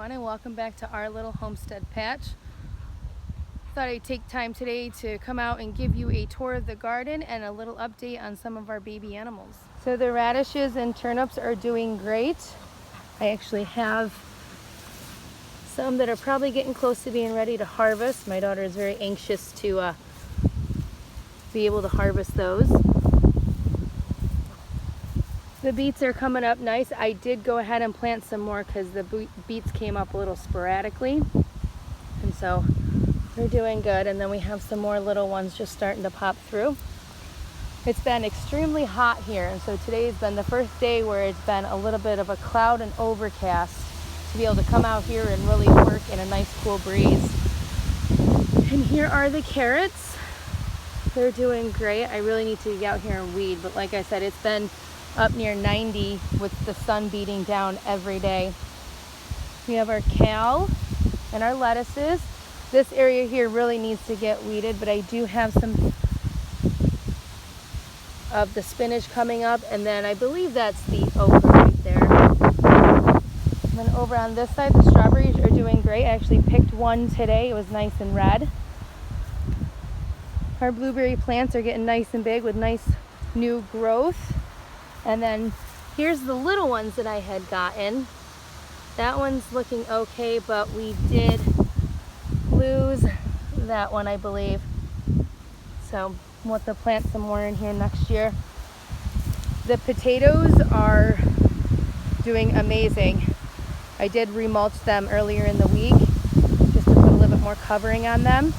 everyone, and welcome back to our little homestead patch. Thought I'd take time today to come out and give you a tour of the garden and a little update on some of our baby animals. So the radishes and turnips are doing great. I actually have some that are probably getting close to being ready to harvest. My daughter is very anxious to be able to harvest those. The beets are coming up nice. I did go ahead and plant some more because the beets came up a little sporadically. And so they're doing good. And then we have some more little ones just starting to pop through. It's been extremely hot here. And so today's been the first day where it's been a little bit of a cloud and overcast to be able to come out here and really work in a nice cool breeze. And here are the carrots. They're doing great. I really need to get out here and weed. But like I said, it's been up near 90 with the sun beating down every day. We have our kale and our lettuces. This area here really needs to get weeded, but I do have some of the spinach coming up, and then I believe that's the okra right there. And then over on this side, the strawberries are doing great. I actually picked one today. It was nice and red. Our blueberry plants are getting nice and big with nice new growth. And then here's the little ones that I had gotten. That one's looking okay, but we did lose that one, I believe. So we'll have to plant some more in here next year. The potatoes are doing amazing. I did remulch them earlier in the week just to put a little bit more covering on them.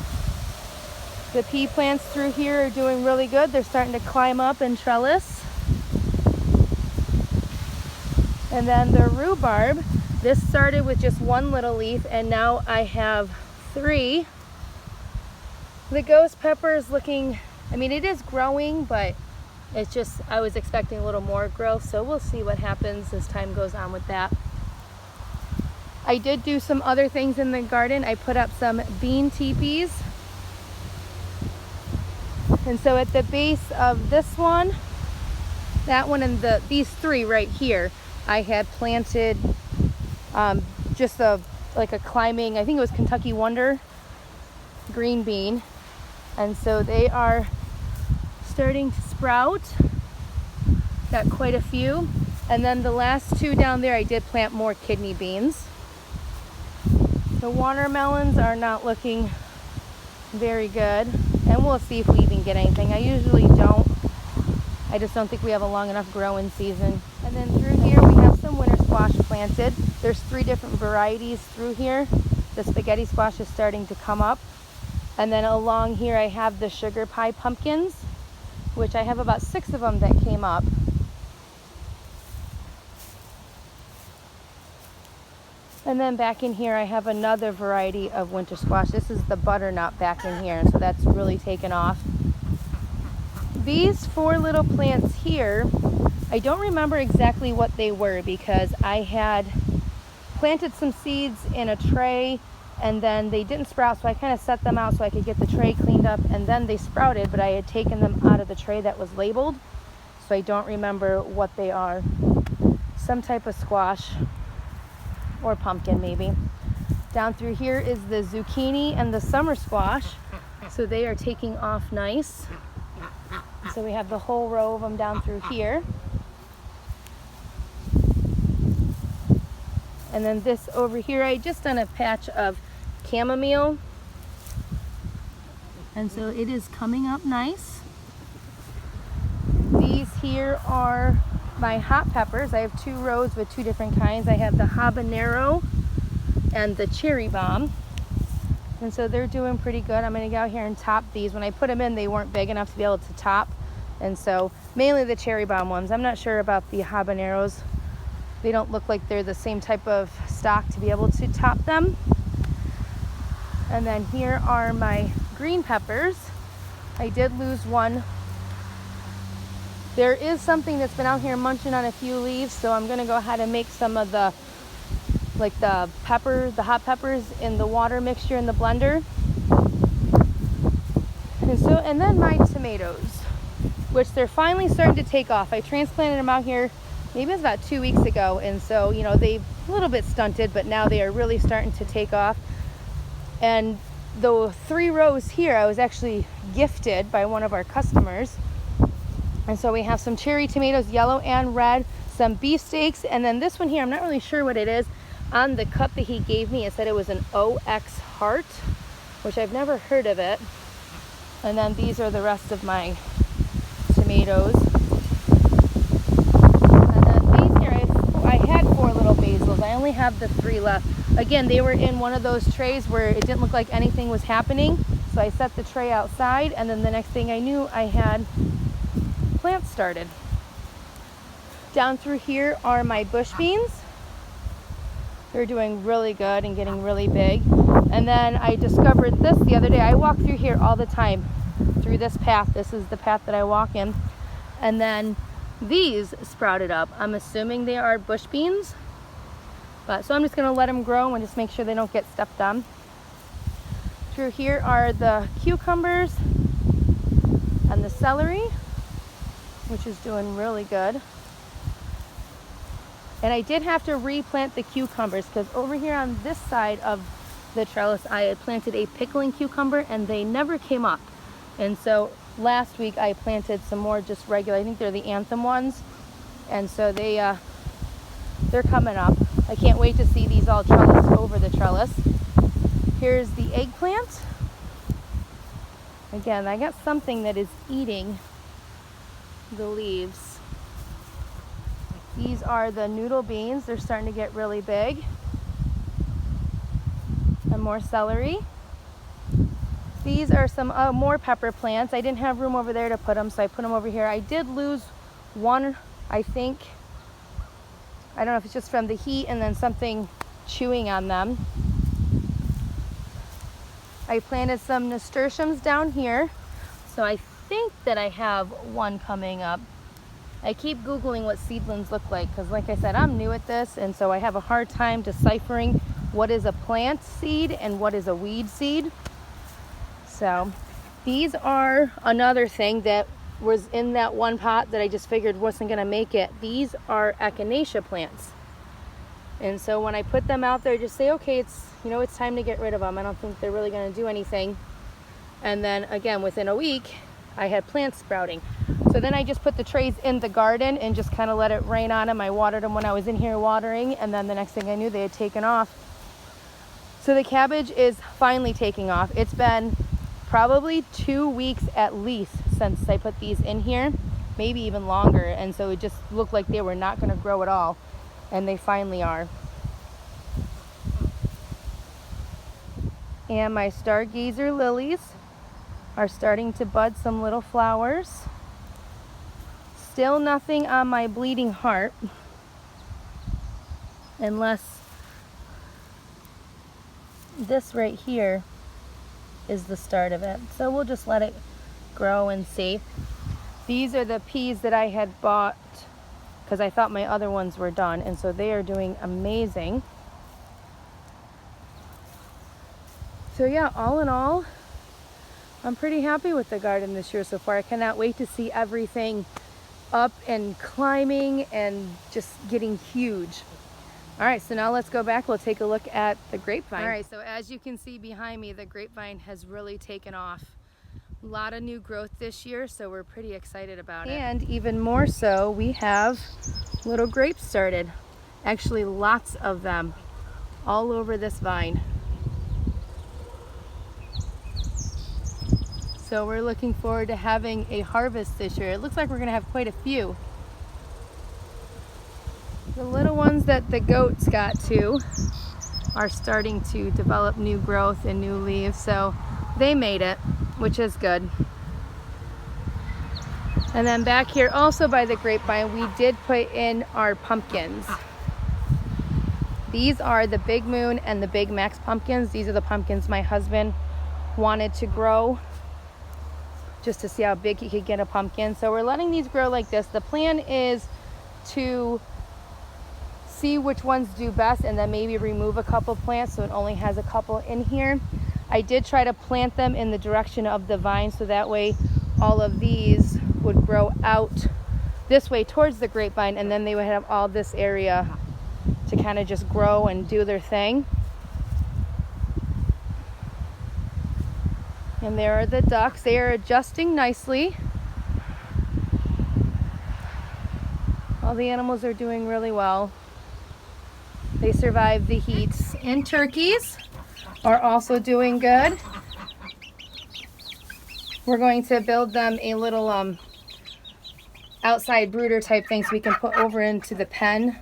The pea plants through here are doing really good. They're starting to climb up and trellis. And then the rhubarb, this started with just one little leaf, and now I have 3. The ghost pepper is looking, I mean, it is growing, but it's just, I was expecting a little more growth, so we'll see what happens as time goes on with that. I did do some other things in the garden. I put up some bean teepees. And so at the base of this one, that one, and these 3 right here, I had planted just like a climbing, I think it was Kentucky Wonder green bean. And so they are starting to sprout. Got quite a few. And then the last 2 down there, I did plant more kidney beans. The watermelons are not looking very good. And we'll see if we even get anything. I usually don't. I just don't think we have a long enough growing season. And then through here we have some winter squash planted. There's 3 different varieties through here. The spaghetti squash is starting to come up. And then along here I have the sugar pie pumpkins, which I have about 6 of them that came up. And then back in here I have another variety of winter squash. This is the butternut back in here, so that's really taken off. These 4 little plants here, I don't remember exactly what they were because I had planted some seeds in a tray and then they didn't sprout, so I kind of set them out so I could get the tray cleaned up, and then they sprouted, but I had taken them out of the tray that was labeled, so I don't remember what they are. Some type of squash or pumpkin maybe. Down through here is the zucchini and the summer squash, so they are taking off nice. So we have the whole row of them down through here. And then this over here, I just done a patch of chamomile. And so it is coming up nice. These here are my hot peppers. I have 2 rows with 2 different kinds. I have the habanero and the cherry bomb. And so they're doing pretty good. I'm gonna go out here and top these. When I put them in, they weren't big enough to be able to top. And so mainly the cherry bomb ones. I'm not sure about the habaneros. They don't look like they're the same type of stock to be able to top them. And then here are my green peppers. I did lose one. There is something that's been out here munching on a few leaves, so I'm gonna go ahead and make some of the hot peppers in the water mixture in the blender. And then my tomatoes, which they're finally starting to take off. I transplanted them out here maybe it was about 2 weeks ago. And so, you know, they a little bit stunted, but now they are really starting to take off. And the 3 rows here, I was actually gifted by one of our customers. And so we have some cherry tomatoes, yellow and red, some beefsteaks, and then this one here, I'm not really sure what it is. On the cup that he gave me, it said it was an OX heart, which I've never heard of it. And then these are the rest of my tomatoes. And then these here, I had 4 little basils. I only have the 3 left. Again, they were in one of those trays where it didn't look like anything was happening. So I set the tray outside, and then the next thing I knew, I had plants started. Down through here are my bush beans. They're doing really good and getting really big. And then I discovered this the other day. I walk through here all the time, through this path. This is the path that I walk in. And then these sprouted up. I'm assuming they are bush beans. So I'm just gonna let them grow and just make sure they don't get stepped on. Through here are the cucumbers and the celery, which is doing really good. And I did have to replant the cucumbers because over here on this side of the trellis, I had planted a pickling cucumber and they never came up. And so last week I planted some more just regular, I think they're the anthem ones. And so they're coming up. I can't wait to see these all trellised over the trellis. Here's the eggplant. Again, I got something that is eating the leaves. These are the noodle beans. They're starting to get really big. And more celery. These are some more pepper plants. I didn't have room over there to put them, so I put them over here. I did lose one, I think. I don't know if it's just from the heat and then something chewing on them. I planted some nasturtiums down here. So I think that I have one coming up. I keep Googling what seedlings look like because, like I said, I'm new at this, and so I have a hard time deciphering what is a plant seed and what is a weed seed. So these are another thing that was in that one pot that I just figured wasn't going to make it. These are echinacea plants. And so when I put them out there, I just say, okay, it's time to get rid of them. I don't think they're really going to do anything. And then again, within a week, I had plants sprouting. So then I just put the trays in the garden and just kind of let it rain on them. I watered them when I was in here watering, and then the next thing I knew, they had taken off. So the cabbage is finally taking off. It's been probably 2 weeks at least since I put these in here, maybe even longer. And so it just looked like they were not going to grow at all, and they finally are. And my stargazer lilies are starting to bud some little flowers. Still nothing on my bleeding heart, unless this right here is the start of it. So we'll just let it grow and see. These are the peas that I had bought because I thought my other ones were done, and so they are doing amazing. So yeah, all in all, I'm pretty happy with the garden this year so far. I cannot wait to see everything up and climbing and just getting huge. All right, so now let's go back. We'll take a look at the grapevine. All right, so as you can see behind me, the grapevine has really taken off. A lot of new growth this year, so we're pretty excited about it. And even more so, we have little grapes started. Actually, lots of them all over this vine. So we're looking forward to having a harvest this year. It looks like we're gonna have quite a few. The little ones that the goats got to are starting to develop new growth and new leaves, so they made it, which is good. And then back here also by the grapevine, we did put in our pumpkins. These are the Big Moon and the Big Max pumpkins. These are the pumpkins my husband wanted to grow, just to see how big he could get a pumpkin. So we're letting these grow like this. The plan is to see which ones do best and then maybe remove a couple plants so it only has a couple in here. I did try to plant them in the direction of the vine so that way all of these would grow out this way towards the grapevine, and then they would have all this area to kind of just grow and do their thing. And there are the ducks. They are adjusting nicely. All the animals are doing really well. They survived the heats. And turkeys are also doing good. We're going to build them a little outside brooder type thing so we can put over into the pen,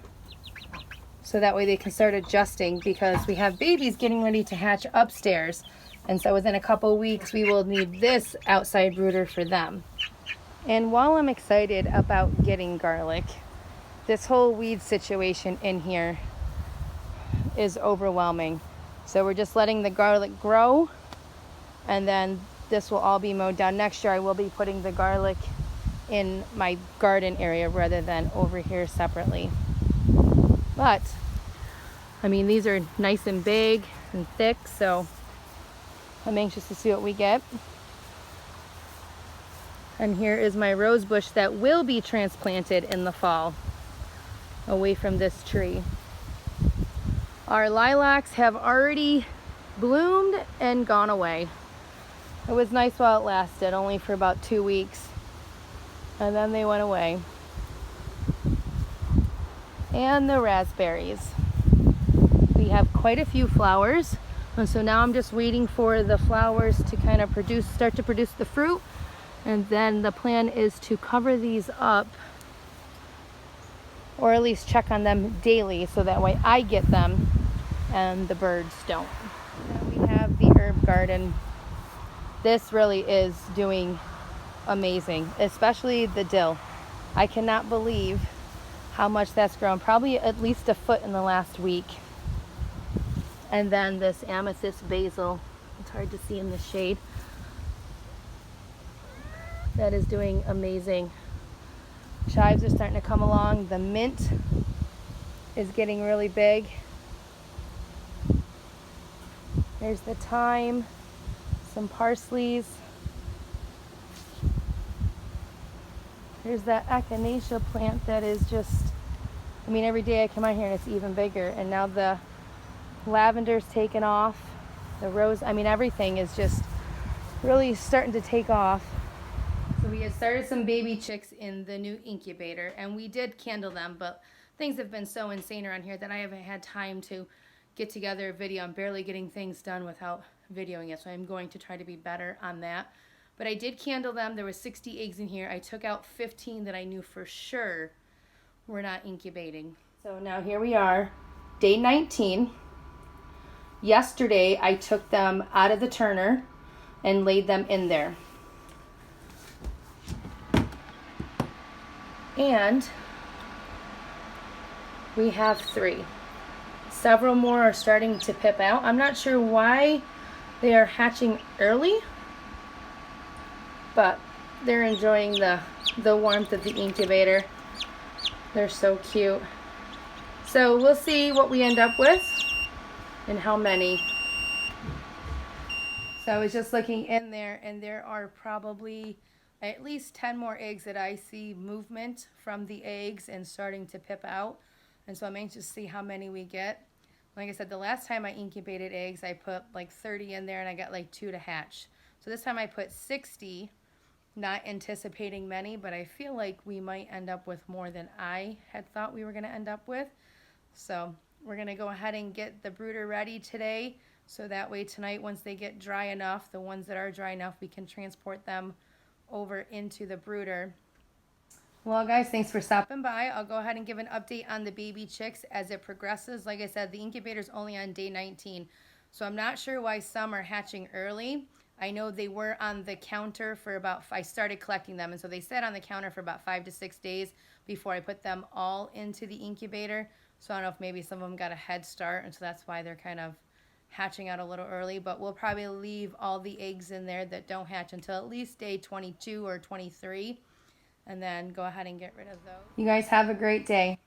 so that way they can start adjusting, because we have babies getting ready to hatch upstairs. And so within a couple weeks, we will need this outside brooder for them. And while I'm excited about getting garlic, this whole weed situation in here is overwhelming. So we're just letting the garlic grow, and then this will all be mowed down. Next year, I will be putting the garlic in my garden area rather than over here separately. But, I mean, these are nice and big and thick, so I'm anxious to see what we get. And here is my rose bush that will be transplanted in the fall away from this tree. Our lilacs have already bloomed and gone away. It was nice while it lasted, only for about 2 weeks. And then they went away. And the raspberries. We have quite a few flowers. And so now I'm just waiting for the flowers to kind of start to produce the fruit. And then the plan is to cover these up, or at least check on them daily, so that way I get them and the birds don't. Now we have the herb garden. This really is doing amazing, especially the dill. I cannot believe how much that's grown, probably at least a foot in the last week. And then this amethyst basil, it's hard to see in the shade, that is doing amazing. Chives are starting to come along. The mint is getting really big. There's the thyme, some parsleys. There's that echinacea plant that is just, I mean, every day I come out here and it's even bigger. And now the lavender's taken off. The rose, I mean, everything is just really starting to take off. So we had started some baby chicks in the new incubator, and we did candle them, but things have been so insane around here that I haven't had time to get together a video. I'm barely getting things done without videoing it, so I'm going to try to be better on that. But I did candle them. There were 60 eggs in here. I took out 15 that I knew for sure were not incubating. So now here we are, day 19. Yesterday I took them out of the turner and laid them in there. And we have 3. Several more are starting to pip out. I'm not sure why they are hatching early, but they're enjoying the warmth of the incubator. They're so cute. So we'll see what we end up with and how many. So I was just looking in there, and there are probably at least 10 more eggs that I see movement from the eggs and starting to pip out. And so I'm anxious to see how many we get. Like I said, the last time I incubated eggs, I put like 30 in there and I got like 2 to hatch. So this time I put 60, not anticipating many, but I feel like we might end up with more than I had thought we were going to end up with. So we're going to go ahead and get the brooder ready today, so that way tonight, once they get dry enough, the ones that are dry enough, we can transport them over into the brooder. Well, guys, thanks for stopping by. I'll go ahead and give an update on the baby chicks as it progresses. Like I said, the incubator's only on day 19, so I'm not sure why some are hatching early. I know they were on the counter for about, I started collecting them, and so they sat on the counter for about 5 to 6 days before I put them all into the incubator. So I don't know if maybe some of them got a head start, and so that's why they're kind of hatching out a little early. But we'll probably leave all the eggs in there that don't hatch until at least day 22 or 23, and then go ahead and get rid of those. You guys have a great day.